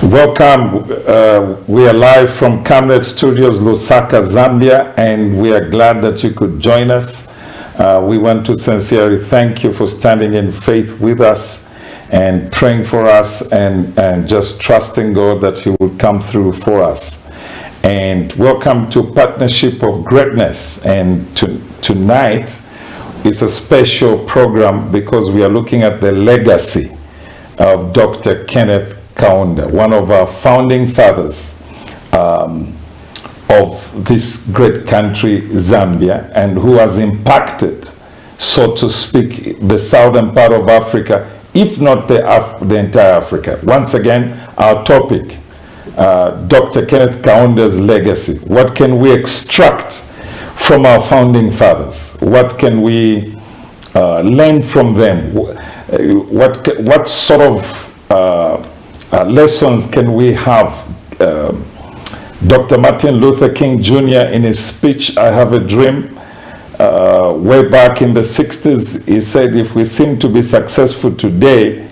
Welcome. We are live from KENNETH Studios, Lusaka, Zambia, and we are glad that you could join us. We want to sincerely thank you for standing in faith with us and praying for us and just trusting God that He would come through for us. And welcome to Partnership of Greatness. And tonight is a special program because we are looking at the legacy of Dr. Kenneth Kaunda, one of our founding fathers of this great country, Zambia, and who has impacted, so to speak, the southern part of Africa, if not the entire Africa. Once again, our topic, Dr. Kenneth Kaunda's legacy. What can we extract from our founding fathers? What can we learn from them? What sort of lessons can we have? Dr. Martin Luther King Jr. in his speech, I Have a Dream, way back in the 60s, he said, if we seem to be successful today,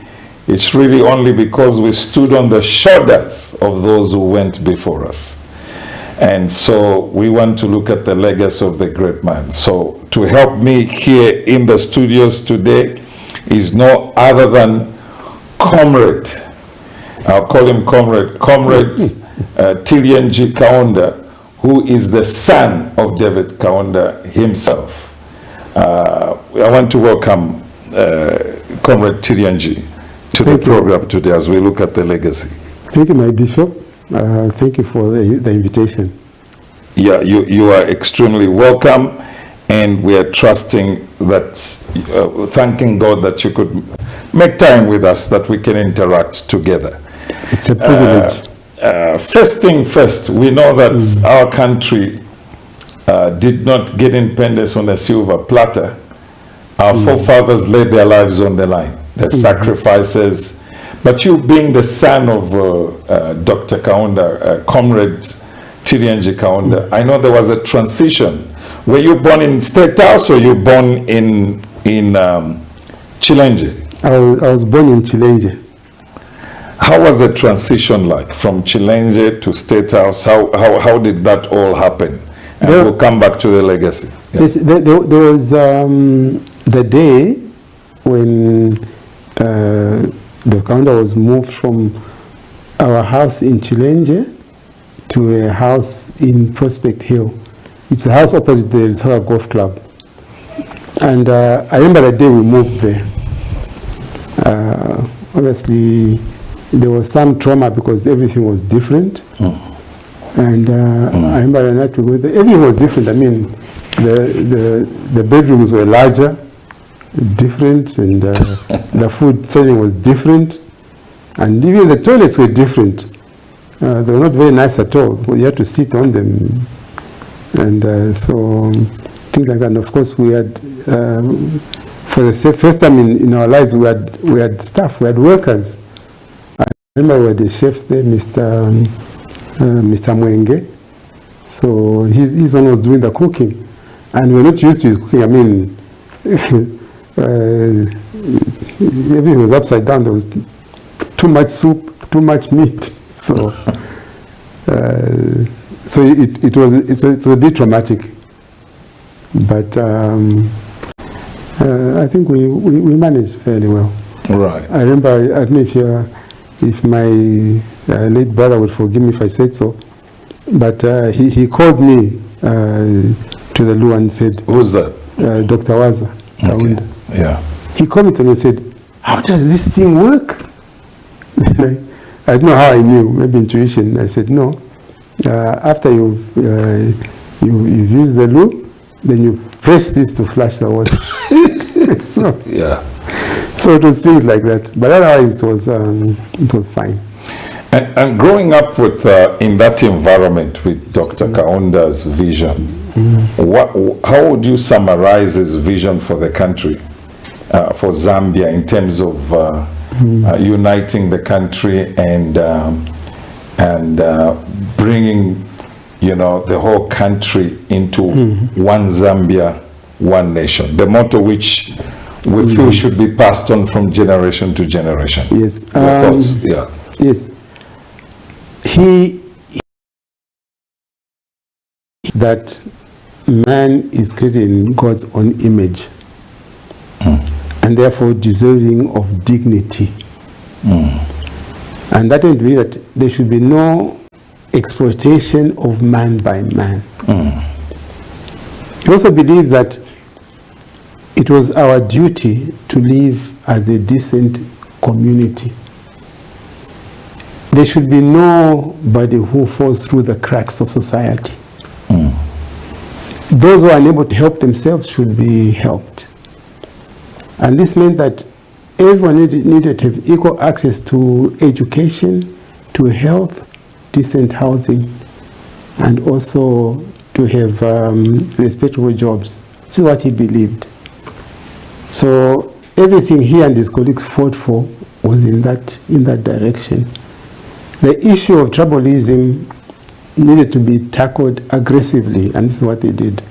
it's really only because we stood on the shoulders of those who went before us. And so we want to look at the legacy of the great man. So to help me here in the studios today is no other than Comrade, I'll call him Comrade TILYENJI Kaunda, who is the son of David Kaunda himself. I want to welcome Comrade TILYENJI to the program today as we look at the legacy. Thank you, my bishop. Thank you for the invitation. Yeah, you are extremely welcome, and we are trusting that, thanking God that you could make time with us, that we can interact together. It's a privilege. First thing first, we know that our country did not get independence on a silver platter. Our forefathers laid their lives on the line, the sacrifices. But you being the son of Dr. Kaunda, Comrade TILYENJI Kaunda, I know there was a transition. Were you born in State House or you born in TILYENJI? I was born in TILYENJI. How was the transition like from TILYENJI to State House? How did that all happen? And we'll come back to the legacy. Yeah. Yes, there was the day when the Kaunda was moved from our house in TILYENJI to a house in Prospect Hill. It's a house opposite the Little Golf Club. And I remember the day we moved there. Obviously, there was some trauma because everything was different. And I remember the night we went there, everything was different. I mean, the bedrooms were larger, different, and the food setting was different. And even the toilets were different. They were not very nice at all. You had to sit on them. And so things like that. And of course, we had, for the first time in our lives, we had staff, we had workers. I remember we had the chef there, Mr. MULENGA. So he's the one who was doing the cooking. And we're not used to his cooking. I mean, everything was upside down. There was too much soup, too much meat. So it was a bit traumatic. But I think we managed fairly well. Right. I remember, I don't know if my late brother would forgive me if I said so, but he called me to the loo and said, Who's that? Dr. Waza. Okay. Yeah. He called me to me and said, how does this thing work? I don't know how I knew, maybe intuition. I said, no. After you've used the loo, then you press this to flush the water. So, yeah. So it was things like that, but otherwise it was fine. And growing up with in that environment with Dr. Kaunda's vision, how would you summarize his vision for the country, for Zambia, in terms of uniting the country and bringing, the whole country into one Zambia, one nation? The motto which we feel should be passed on from generation to generation. Yes. Your thoughts? Yeah. Yes. that man is created in God's own image and therefore deserving of dignity. And that would mean that there should be no exploitation of man by man. He also believed that it was our duty to live as a decent community. There should be nobody who falls through the cracks of society. Those who are unable to help themselves should be helped. And this meant that everyone needed to have equal access to education, to health, decent housing, and also to have respectable jobs. This is what he believed. So everything he and his colleagues fought for was in that direction. The issue of tribalism needed to be tackled aggressively, and this is what they did.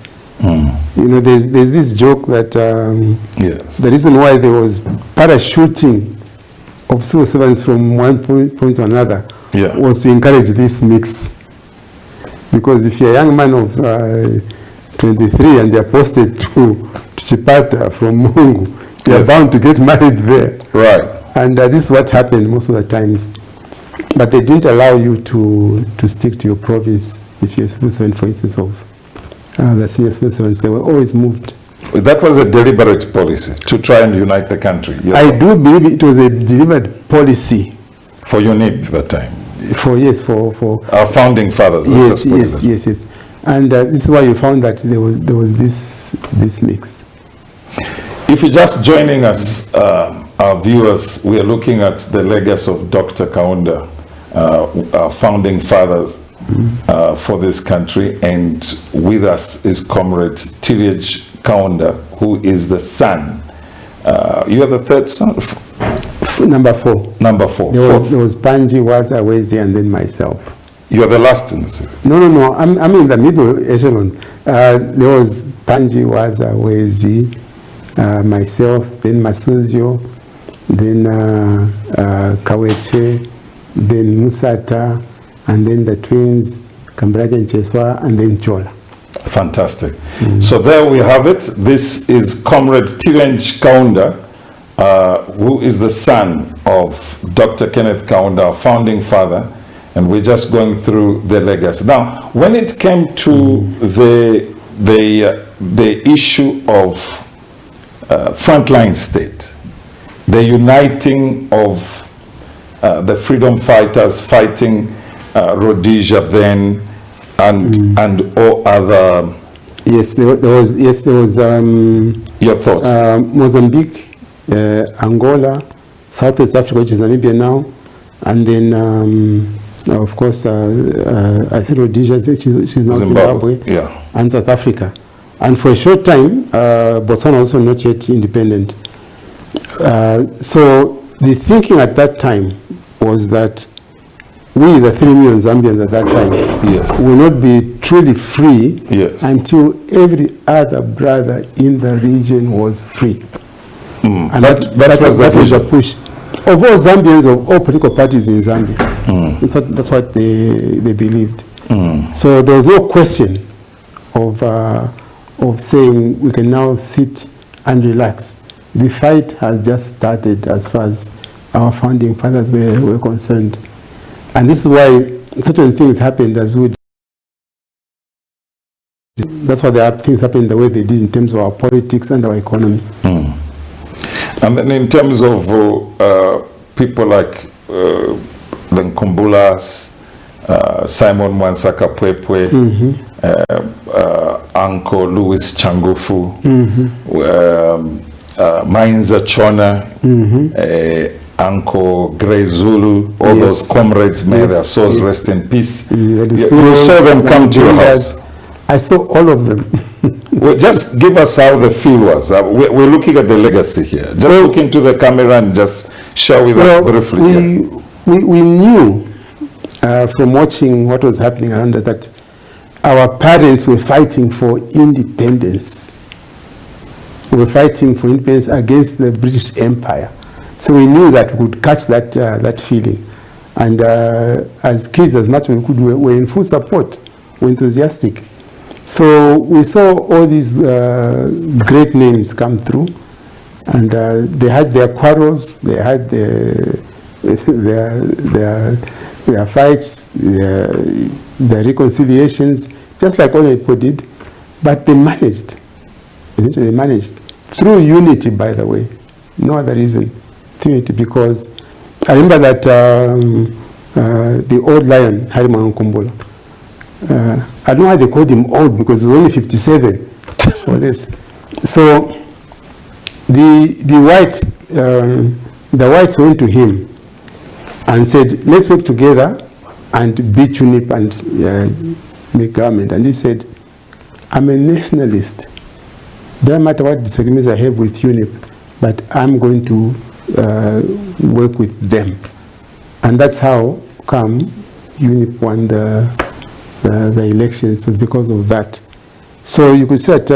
You know, there's this joke that the reason why there was parachuting of civil servants from one point to another was to encourage this mix. Because if you're a young man of 23 and you're posted to Chipata from Mungu, you're bound to get married there. Right. And this is what happened most of the times. But they didn't allow you to stick to your province if you're a civil servant, for instance, of the senior civil servants. They were always moved. That was a deliberate policy to try and unite the country. I do believe it was a deliberate policy. For UNIP that time? For our founding fathers. Yes. And this is why you found that there was this mix. If you're just joining us, our viewers, we are looking at the legacy of Dr. Kaunda, our founding fathers for this country, and with us is Comrade Tilyenji Kaunda, who is the son. You are the third son? Number 4. Number 4. There was Panji, Waza, Wezi, and then myself. You are the last in the series? No. I'm in the middle echelon. There was Panji, Waza, Wezi, myself, then Masuzio, then Kaweche, then Musata, and then the twins, Kambraja and Cheswa, and then Chola. Fantastic. So there we have it. This is Comrade Tilyenji Kaunda, who is the son of Dr. Kenneth Kaunda, our founding father, and we're just going through the legacy. Now, when it came to the issue of frontline state, the uniting of the freedom fighters fighting Rhodesia then, and all other. Yes, there was. Your thoughts? Mozambique, Angola, Southwest Africa, which is Namibia now, and then of course I think Rhodesia, which is now Zimbabwe, and South Africa. And for a short time, Botswana also not yet independent. So the thinking at that time was that we, the 3 million Zambians at that time, will not be truly free until every other brother in the region was free. And that was the push of all Zambians, of all political parties in Zambia. That's what they believed. So there was no question of saying we can now sit and relax. The fight has just started as far as our founding fathers were concerned. And this is why certain things happened as we. That's why things happened the way they did in terms of our politics and our economy. And then in terms of people like the Nkumbulas, Simon Mwansaka Pwepwe, Uncle Louis Changufu, Mainza Chona, Uncle Grey Zulu, all those comrades, may their souls rest in peace. You saw them come to your house. I saw all of them. Well, just give us how the feel was. We're looking at the legacy here. Just look into the camera and just share with us briefly. We knew from watching what was happening around that our parents were fighting for independence. We were fighting for independence against the British Empire. So we knew that we would catch that feeling. And as kids, as much as we could, we were in full support, were enthusiastic. So we saw all these great names come through, and they had their quarrels, they had their fights, their reconciliations, just like all people did, but they managed. They managed through unity, by the way. No other reason. Through unity, because I remember that the old lion, Harima Nkumbola, I don't know why they called him old, because he was only 57 or less. So the whites went to him and said, let's work together and beat UNIP and make government. And he said, I'm a nationalist. Doesn't matter what disagreements I have with UNIP, but I'm going to work with them. And that's how come UNIP won the elections, because of that. So you could say that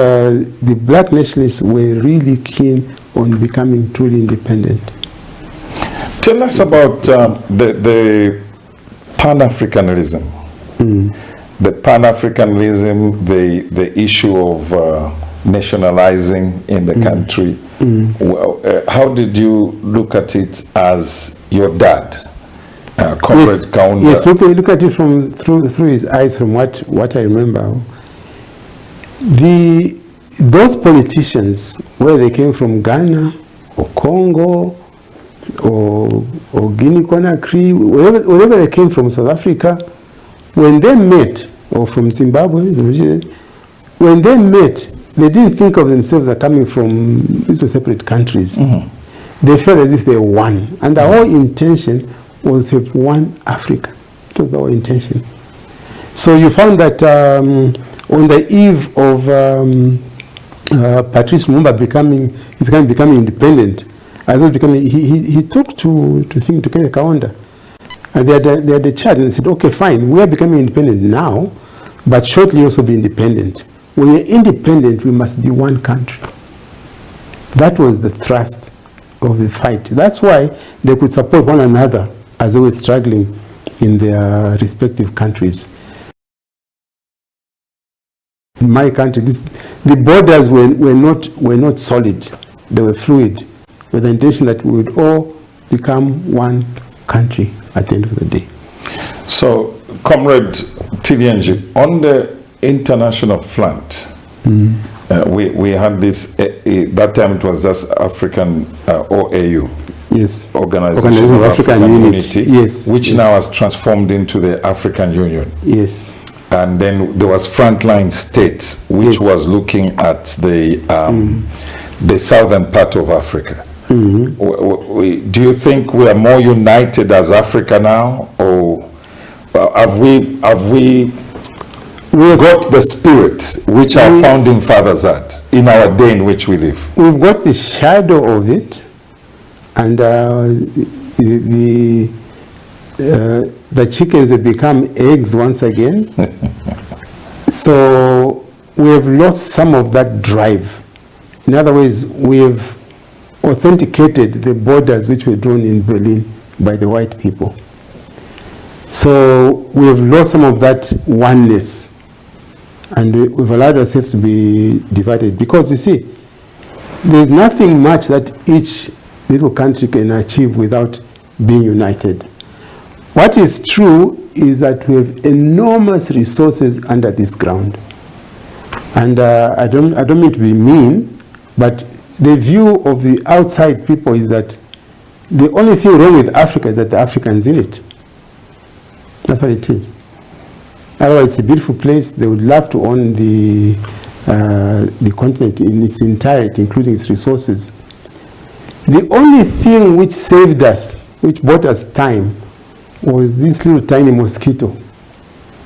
the black nationalists were really keen on becoming truly independent. Tell us about the Pan-Africanism. The Pan-Africanism, the issue of nationalizing in the country. Well, how did you look at it as your dad, Comrade Kaunda? Yes, look at it through his eyes, from what I remember. Those politicians, whether they came from Ghana or Congo or Guinea-Conakry, wherever they came from, South Africa, when they met, or from Zimbabwe, when they met, they didn't think of themselves as coming from little separate countries. They felt as if they were one. And the whole intention was to have one Africa. It was the whole intention. So you found that on the eve of Patrice Lumumba becoming independent, as well becoming, he talked to Kenneth Kaunda. And they had a chat and said, okay, fine, we are becoming independent now, but shortly also be independent. When we're independent, we must be one country. That was the thrust of the fight. That's why they could support one another as they were struggling in their respective countries. In my country, the borders were not solid. They were fluid, with the intention that we would all become one country at the end of the day. So, Comrade TILYENJI, on the international front, we had this, that time it was just African OAU. Yes. Organization of African Unity, yes, which yes. now has transformed into the African Union. Yes. And then there was Frontline States, which was looking at the southern part of Africa. Do you think we are more united as Africa now, or have we got the spirit which our founding fathers had in our day in which we live? We've got the shadow of it, and the chickens have become eggs once again. So we have lost some of that drive. In other words, we have authenticated the borders which were drawn in Berlin by the white people. So we have lost some of that oneness, and we've allowed ourselves to be divided, because you see, there's nothing much that each little country can achieve without being united. What is true is that we have enormous resources under this ground. And I don't mean to be mean, but the view of the outside people is that the only thing wrong with Africa is that the Africans in it. That's what it is. Otherwise, it's a beautiful place. They would love to own the continent in its entirety, including its resources. The only thing which saved us, which bought us time, was this little tiny mosquito.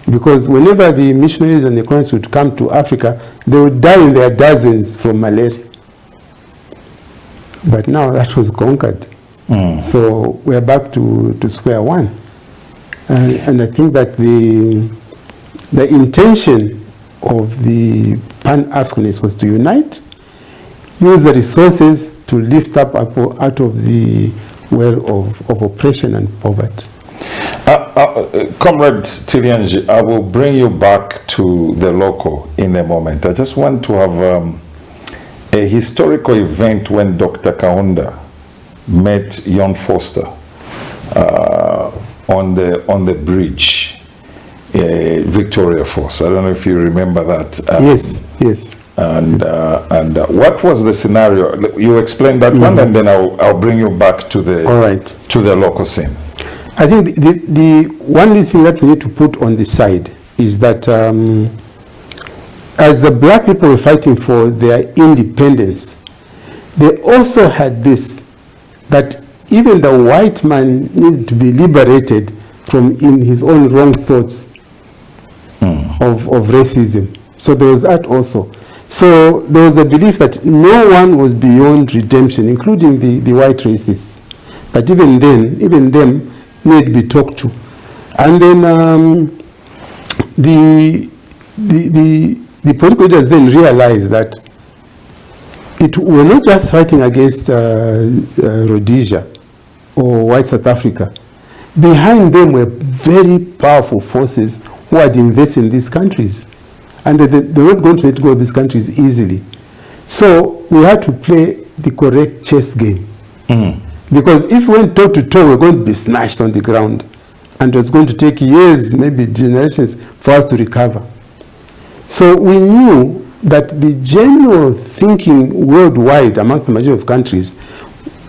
Because whenever the missionaries and the colonists would come to Africa, they would die in their dozens from malaria. But now that was conquered. So we're back to square one. And I think that the intention of the Pan-Africanists was to unite, use the resources to lift up out of the well of oppression and poverty. Comrade Tilyenji, I will bring you back to the local in a moment. I just want to have a historical event when Dr. Kaunda met Jon Foster on the bridge, Victoria Falls. I don't know if you remember that. Yes. And what was the scenario? You explain that one, and then I'll bring you back to the to the local scene. I think the one thing that we need to put on the side is that as the black people were fighting for their independence, they also had this, that even the white man needed to be liberated from in his own wrong thoughts of racism. So there was that also. So there was the belief that no one was beyond redemption, including the white racists. But even them need to be talked to. And then the political leaders then realized that we're not just fighting against Rhodesia or white South Africa. Behind them were very powerful forces who had invested in these countries. And they're not going to let go of these countries easily. So we had to play the correct chess game. Because if we went toe to toe, we're going to be smashed on the ground. And it's going to take years, maybe generations, for us to recover. So we knew that the general thinking worldwide amongst the majority of countries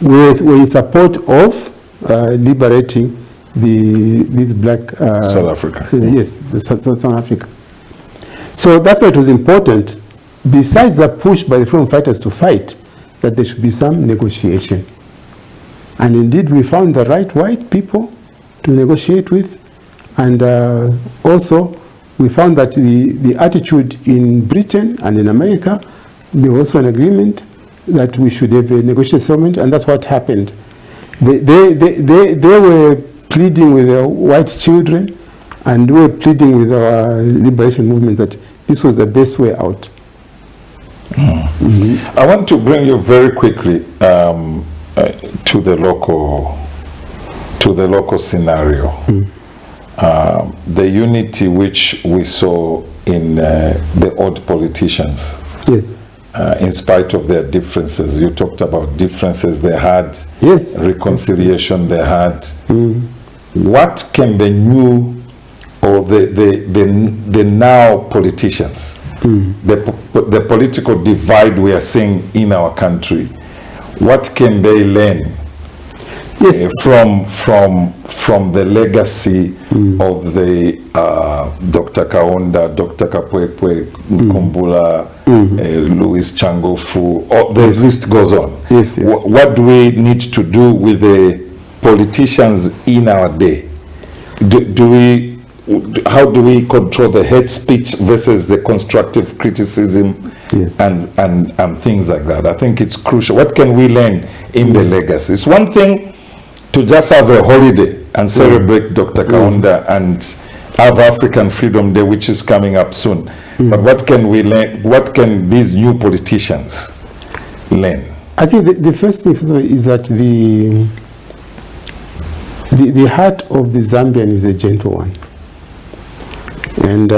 were in support of liberating these black... South Africa. Yes, South Africa. So that's why it was important, besides the push by the freedom fighters to fight, that there should be some negotiation. And indeed, we found the right white people to negotiate with. And also, we found that the attitude in Britain and in America, there was also an agreement that we should have a negotiated settlement, and that's what happened. They were pleading with their white children, and we were pleading with our liberation movement that this was the best way out. I want to bring you very quickly to the local scenario. The unity which we saw in the old politicians. Yes. In spite of their differences. You talked about differences they had, yes, reconciliation they had. What can the new or the now politicians, the political divide we are seeing in our country, what can they learn from the legacy of the Dr. Kaunda, Dr. Kapwepwe, Nkumbula, Louis Changofu, the list goes on. Yes. What do we need to do with the politicians in our day? How do we control the hate speech versus the constructive criticism and things like that? I think it's crucial. What can we learn in the legacy? It's one thing to just have a holiday and celebrate Dr. Kaunda and have African Freedom Day, which is coming up soon. But what can we learn? What can these new politicians learn? I think the first thing is that the heart of the Zambian is a gentle one. And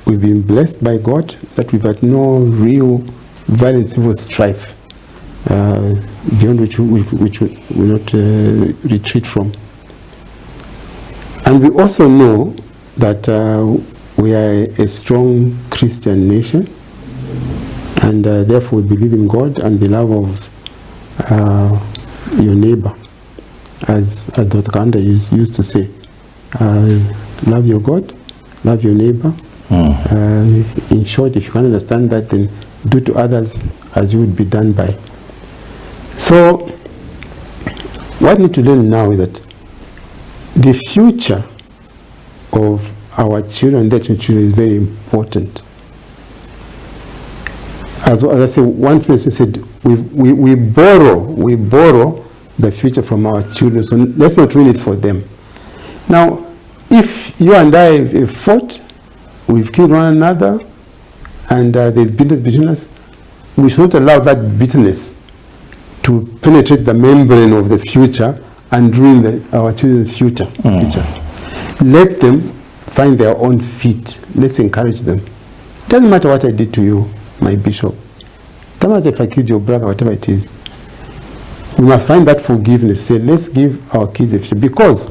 we've been blessed by God that we've had no real violent civil strife beyond which we will not retreat from. And we also know that we are a strong Christian nation, and therefore we believe in God and the love of your neighbor, as Dr. Kanda used to say. Love your God, love your neighbor. In short, if you can understand that, then do to others as you would be done by. So what we need to learn now is that the future of our children, their children, is very important. As I said, one person said, we borrow the future from our children, so let's not ruin it for them. Now, if you and I have fought, we've killed one another, and there's bitterness between us, we should not allow that bitterness to penetrate the membrane of the future and ruin our children's future. Let them find their own feet. Let's encourage them. Doesn't matter what I did to you, my bishop. Doesn't matter if I killed your brother, whatever it is. We must find that forgiveness. Say, let's give our kids a future. Because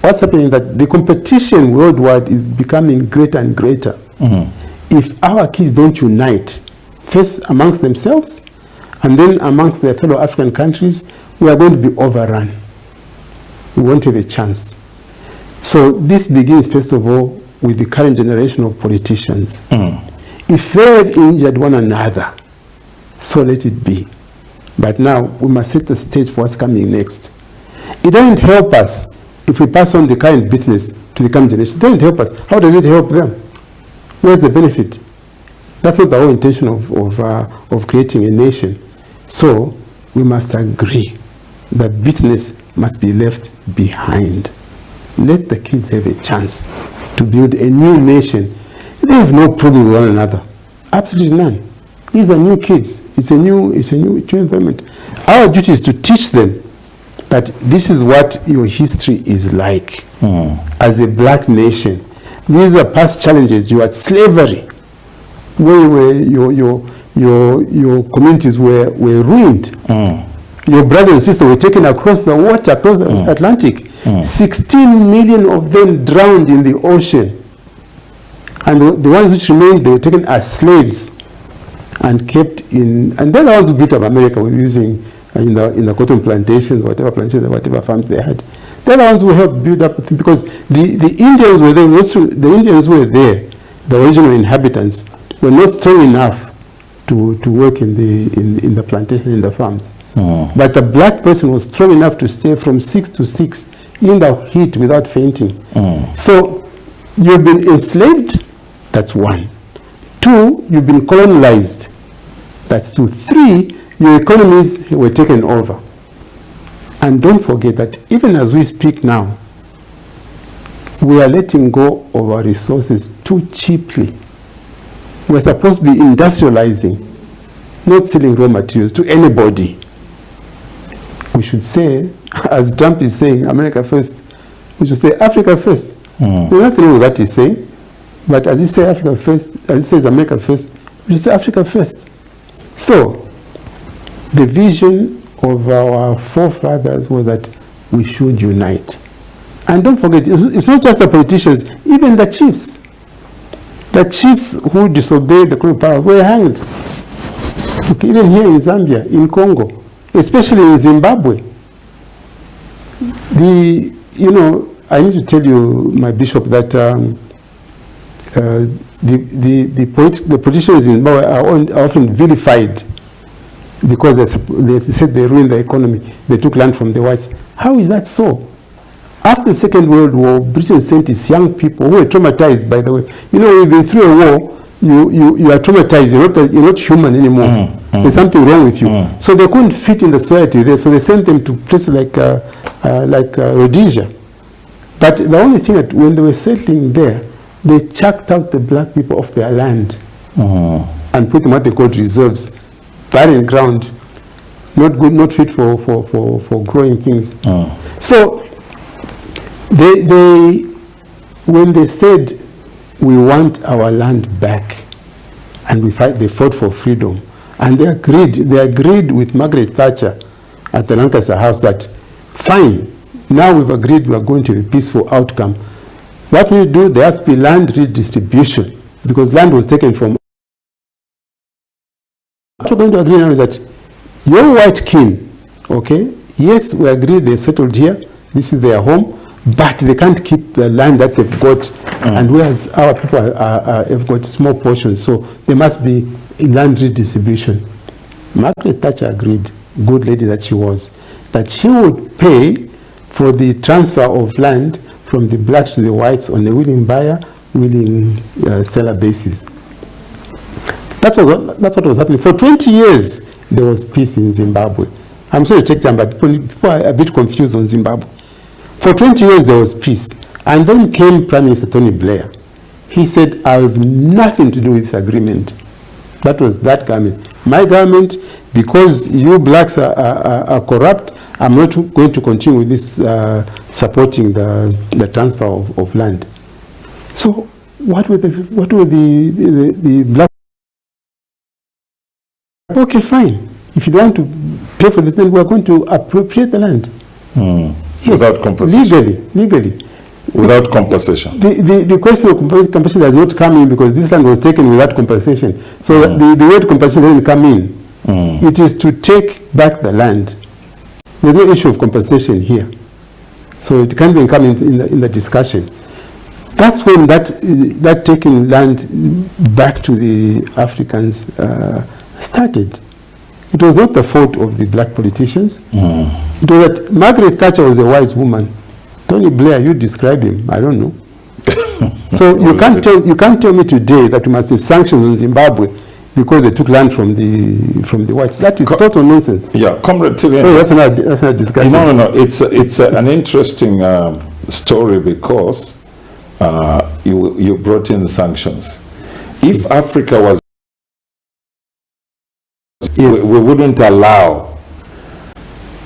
what's happening is that the competition worldwide is becoming greater and greater. If our kids don't unite, first amongst themselves, and then amongst their fellow African countries, we are going to be overrun. We won't have a chance. So this begins, first of all, with the current generation of politicians. If they have injured one another, so let it be. But now we must set the stage for what's coming next. It doesn't help us if we pass on the current business to the coming generation. It doesn't help us. How does it help them? Where's the benefit? That's not the whole intention of creating a nation. So we must agree that business must be left behind. Let the kids have a chance to build a new nation. They have no problem with one another. Absolutely none. These are new kids. It's a new environment. Our duty is to teach them that this is what your history is like as a black nation. These are past challenges. You had slavery, where your communities were ruined. Your brothers and sisters were taken across the water, across the Atlantic. 16 million of them drowned in the ocean. And the ones which remained, they were taken as slaves and kept in, and then the ones who built up America were using in the cotton plantations, whatever farms they had. They're the ones who helped build up, because the Indians were there. The Indians were there, the original inhabitants were not strong enough to work in the plantation, in the farms. But the black person was strong enough to stay from 6 to 6 in the heat without fainting. So you've been enslaved, that's 1. 2, you've been colonized, that's 2. 3, your economies were taken over. And don't forget that even as we speak now, we are letting go of our resources too cheaply. We're supposed to be industrializing, not selling raw materials to anybody. We should say, as Trump is saying, America first, we should say Africa first. There's nothing wrong with that he's saying, but as he says Africa first, as he says America first, we should say Africa first. So, the vision of our forefathers was that we should unite. And don't forget, it's not just the politicians, even the chiefs. The chiefs who disobeyed the colonial power were hanged. Okay, even here in Zambia, in Congo, especially in Zimbabwe. I need to tell you, my bishop, that the politicians in Zimbabwe are often vilified because they said they ruined the economy. They took land from the whites. How is that so? After the Second World War, Britain sent its young people who were traumatized, by the way. When you've been through a war, you are traumatized. You're not human anymore. There's something wrong with you. So they couldn't fit in the society there. So they sent them to places like Rhodesia. But the only thing that when they were settling there, they chucked out the black people off their land and put them what they called reserves, barren ground, not good, not fit for growing things. So they when they said we want our land back, and they fought for freedom, and they agreed with Margaret Thatcher at the Lancaster House that fine, now we've agreed we are going to a peaceful outcome. What we do, there has to be land redistribution, because land was taken from. What we're going to agree now is that your white king, okay, yes, we agree they settled here, this is their home, but they can't keep the land that they've got, and whereas our people have got small portions, so there must be land redistribution. Margaret Thatcher agreed, good lady that she was, that she would pay for the transfer of land from the blacks to the whites on a willing buyer, willing seller basis. That's what was happening. For 20 years, there was peace in Zimbabwe. I'm sorry to take time, but people are a bit confused on Zimbabwe. For 20 years, there was peace. And then came Prime Minister Tony Blair. He said, I have nothing to do with this agreement. That was that government. My government, because you blacks are corrupt I'm not going to continue with this supporting the transfer of land. So what were the black? Okay, fine. If you don't want to pay for the land, we are going to appropriate the land. Yes, without compensation. Legally. Without compensation. The question of compensation does not come in because this land was taken without compensation. So the word compensation doesn't come in. It is to take back the land. There's no issue of compensation here. So it can't be come in the discussion. That's when that taking land back to the Africans started. It was not the fault of the black politicians. It was that Margaret Thatcher was a wise woman. Tony Blair, you describe him. I don't know. So you can't tell me today that we must have sanctions on Zimbabwe because they took land from the whites. That is total nonsense. Yeah, Comrade TILYENJI. So that's not discussion. No. It's an interesting story because you brought in sanctions. If Africa was, Yes. we wouldn't allow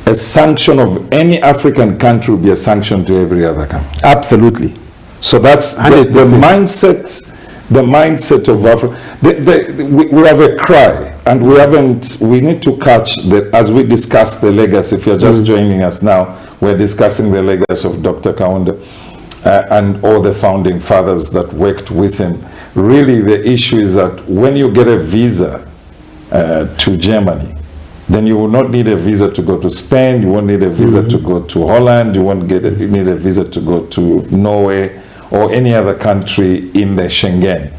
a sanction of any African country would be a sanction to every other country. Absolutely. So that's the mindset of Africa. We have a cry, and we need to catch as we discuss the legacy. If you're just joining us now, we're discussing the legacy of Dr. Kaunda and all the founding fathers that worked with him. Really, the issue is that when you get a visa to Germany, then you will not need a visa to go to Spain, you won't need a visa to go to Holland, you won't need a visa to go to Norway or any other country in the Schengen.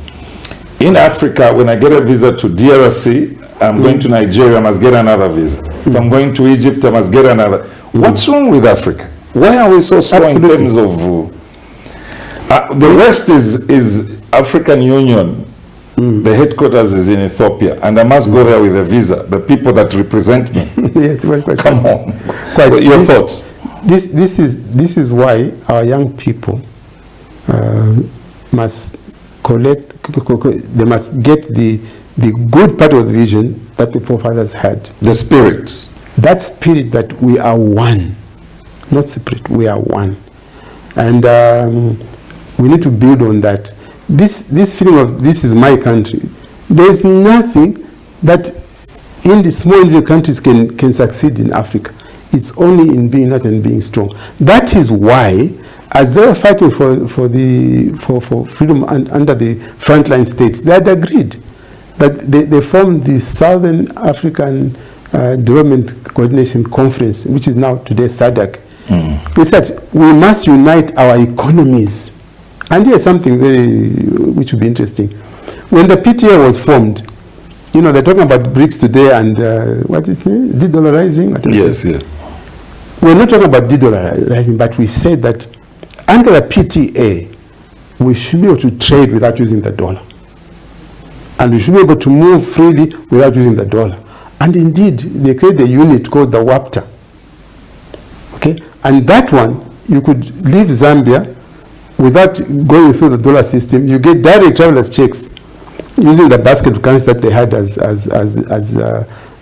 In Africa, when I get a visa to DRC, I'm going to Nigeria, I must get another visa. If I'm going to Egypt, I must get another. What's wrong with Africa? Why are we so slow in terms of... the rest is African Union. The headquarters is in Ethiopia, and I must go there with a visa. The people that represent me. Yes, well, come on. Your thoughts? This is why our young people must collect. They must get the good part of the vision that the forefathers had. The spirit. That spirit that we are one, not separate. We are one, and we need to build on that. This feeling of this is my country, there is nothing that in the small individual countries can succeed in Africa. It's only in being united and being strong. That is why, as they were fighting for freedom under the frontline states, they had agreed that they formed the Southern African Development Coordination Conference, which is now today SADC. They said we must unite our economies. And here's something which would be interesting. When the PTA was formed, you know, they're talking about BRICS today and what is it? De-dollarizing? Yes, yeah. We're not talking about de-dollarizing, but we said that under the PTA, we should be able to trade without using the dollar. And we should be able to move freely without using the dollar. And indeed, they created a unit called the WAPTA. Okay? And that one, you could leave Zambia without going through the dollar system. You get direct travelers checks using the basket of currency that they had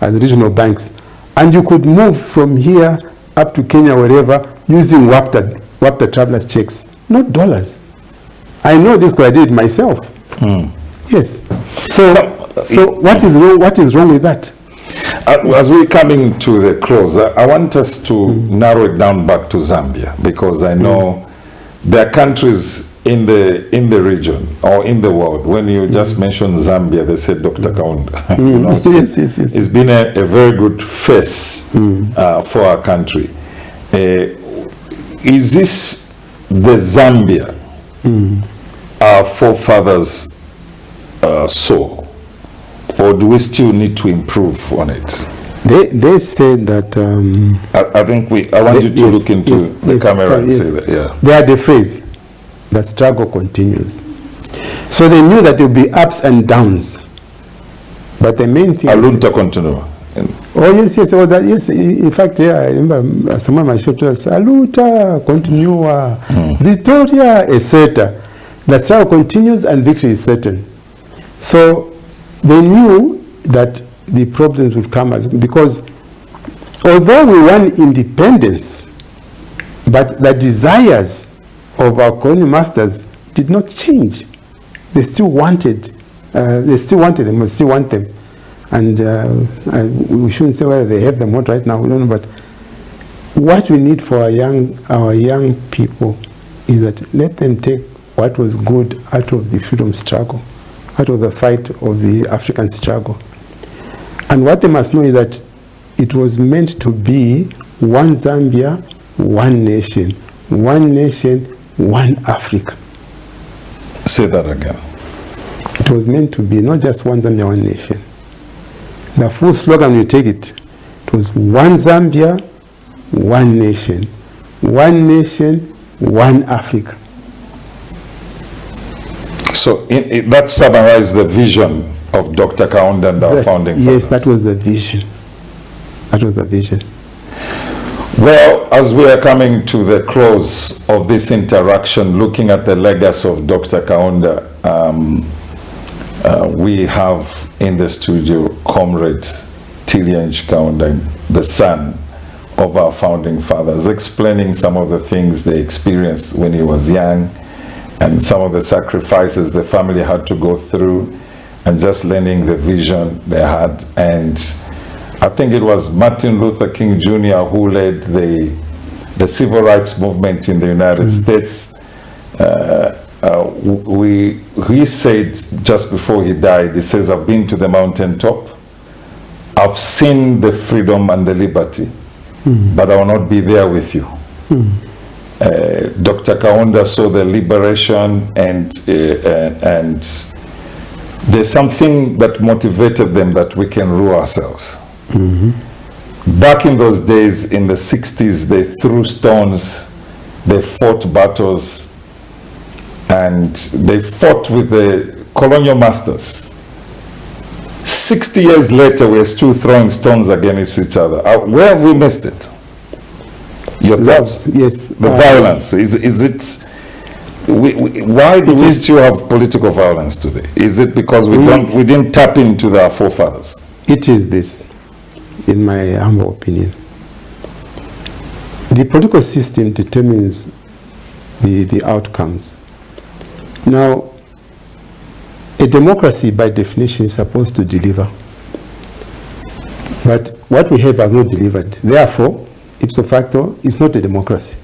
as regional banks. And you could move from here up to Kenya, wherever, using WAPTA travelers checks, not dollars. I know this because I did it myself. Yes. So what is wrong? What is wrong with that? As we're coming to the close, I want us to narrow it down back to Zambia, because I know there are countries in the region or in the world. When you just mentioned Zambia, they said Dr. Kaunda. You know, yes. It's been a very good face for our country. Is this the Zambia our forefathers saw, or do we still need to improve on it? They said that... I think I want you to look into the camera and say that, yeah. They had the phrase, the struggle continues. So they knew that there would be ups and downs. But the main thing... Alunta continua. Oh, yes. Oh, that, yes. In fact, yeah, I remember someone my shop told us, Aluta, continua, Victoria, etc. The struggle continues and victory is certain. So they knew that the problems would come because although we won independence, but the desires of our colonial masters did not change. They still wanted them, we still want them. And we shouldn't say whether they have them not right now, we don't know, but what we need for our young people is that let them take what was good out of the freedom struggle, out of the fight of the African struggle. And what they must know is that it was meant to be one Zambia, one nation, one Africa. Say that again. It was meant to be not just one Zambia, one nation. The full slogan, you take it, it was one Zambia, one nation, one Africa. So that summarizes the vision of Dr. Kaunda and our founding fathers. Yes, that was the vision. That was the vision. Well, as we are coming to the close of this interaction, looking at the legacy of Dr. Kaunda, we have in the studio Comrade TILYENJI Kaunda, the son of our founding fathers, explaining some of the things they experienced when he was young and some of the sacrifices the family had to go through, and just learning the vision they had. And I think it was Martin Luther King Jr. who led the civil rights movement in the United States. He said just before he died, he says, "I've been to the mountaintop, I've seen the freedom and the liberty, but I will not be there with you." Dr. Kaunda saw the liberation, and there's something that motivated them, that we can rule ourselves. Back in those days, in the 60s, they threw stones, they fought battles, and they fought with the colonial masters. 60 years later, we're still throwing stones against each other. Where have we missed it? Your thoughts? Yes. The violence, is it... why do we still have political violence today? Is it because we didn't tap into our forefathers? It is this, in my humble opinion. The political system determines the outcomes. Now, a democracy by definition is supposed to deliver. But what we have has not delivered. Therefore, ipso facto, it's not a democracy.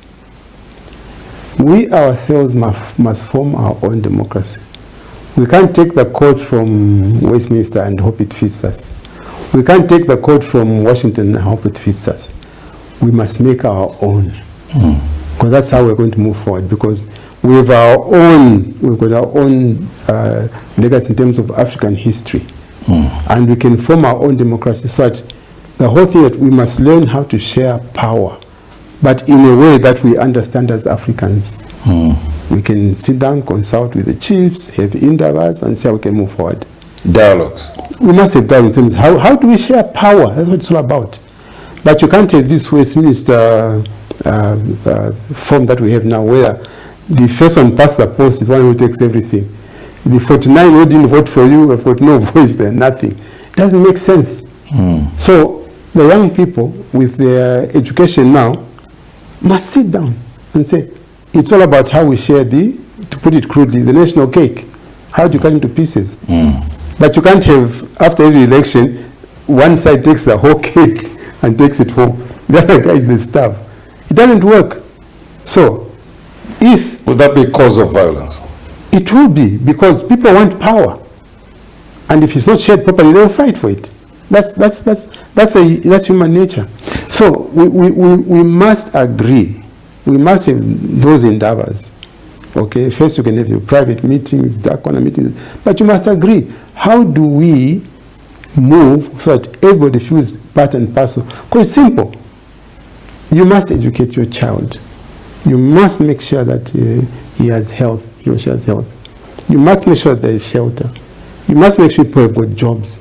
We ourselves must form our own democracy. We can't take the code from Westminster and hope it fits us. We can't take the code from Washington and hope it fits us. We must make our own. Because that's how we're going to move forward. Because we've got our own legacy in terms of African history. And we can form our own democracy. So that the whole thing that we must learn how to share power, but in a way that we understand as Africans. We can sit down, consult with the chiefs, have interviews, and see how we can move forward. Dialogues. We must have dialogue in terms of how do we share power? That's what it's all about. But you can't have this Westminster form that we have now, where the first one past the post is one who takes everything. The 49 who didn't vote for you have got no voice there, nothing. It doesn't make sense. So the young people with their education now must sit down and say, it's all about how we share to put it crudely, the national cake. How do you cut into pieces? But you can't have, after every election, one side takes the whole cake and takes it home. The other guy is the staff. It doesn't work. So, would that be cause of violence? It will be, because people want power. And if it's not shared properly, they'll fight for it. That's human nature. So we must agree. We must have those endeavors. Okay, first you can have your private meetings, dark corner meetings, but you must agree. How do we move so that everybody feels part and parcel? Because it's simple. You must educate your child. You must make sure that he has health, he or she has health. You must make sure that there is shelter. You must make sure people have got jobs.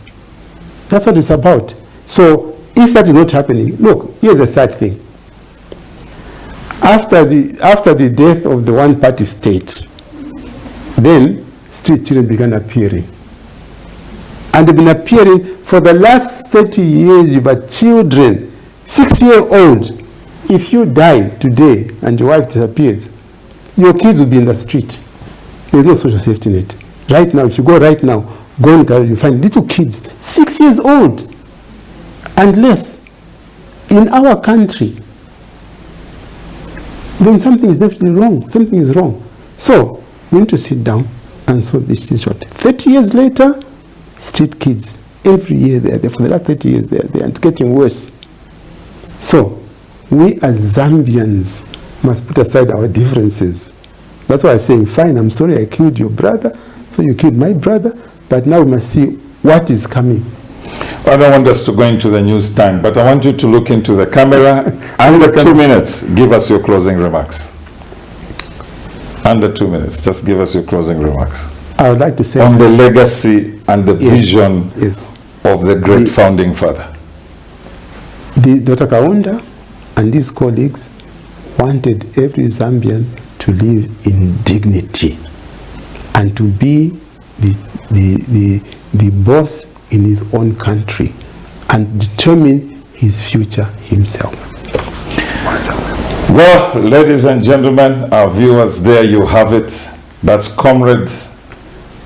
That's what it's about. So if that is not happening, look, here's a sad thing. After the death of the one-party state, then street children began appearing. And they've been appearing for the last 30 years. You've had children 6-year-old, if you die today and your wife disappears, your kids will be in the street. There's no social safety net. Right now, if you go right now, go and you find little kids, 6 years old, unless in our country, then something is definitely wrong. Something is wrong. So we need to sit down and sort this issue out. 30 years later, street kids, every year they are there. For the last 30 years, they are there, and it's getting worse. So we as Zambians must put aside our differences. That's why I'm saying, fine, I'm sorry I killed your brother, so you killed my brother, but now we must see what is coming. I don't want us to go into the news time, but I want you to look into the camera. Under 2 minutes, give us your closing remarks. Under 2 minutes, just give us your closing remarks. I would like to say on the legacy and the vision of the great founding father. Dr. Kaunda and his colleagues wanted every Zambian to live in dignity and to be the boss in his own country and determine his future himself. Well, ladies and gentlemen, our viewers, there you have it. That's Comrade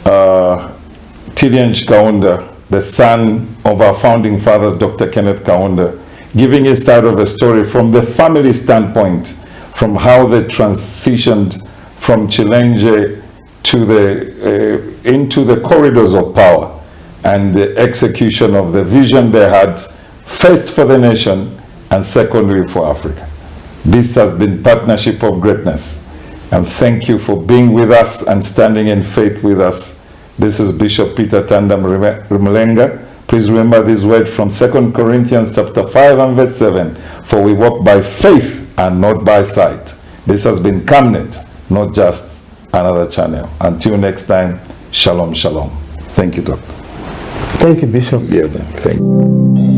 TILYENJI Kaunda, the son of our founding father, Dr. Kenneth Kaunda, giving his side of the story from the family standpoint, from how they transitioned from TILYENJI to into the corridors of power and the execution of the vision they had, first for the nation and secondly for Africa. This has been Partnership of Greatness, and thank you for being with us and standing in faith with us. This is Bishop Peter TANDA MULENGA. Please remember this word from 2 Corinthians chapter 5 and verse 7, for we walk by faith and not by sight. This has been KENNETH, not just another channel. Until next time, shalom, shalom. Thank you, Doctor. Thank you, Bishop. Yeah, thank you.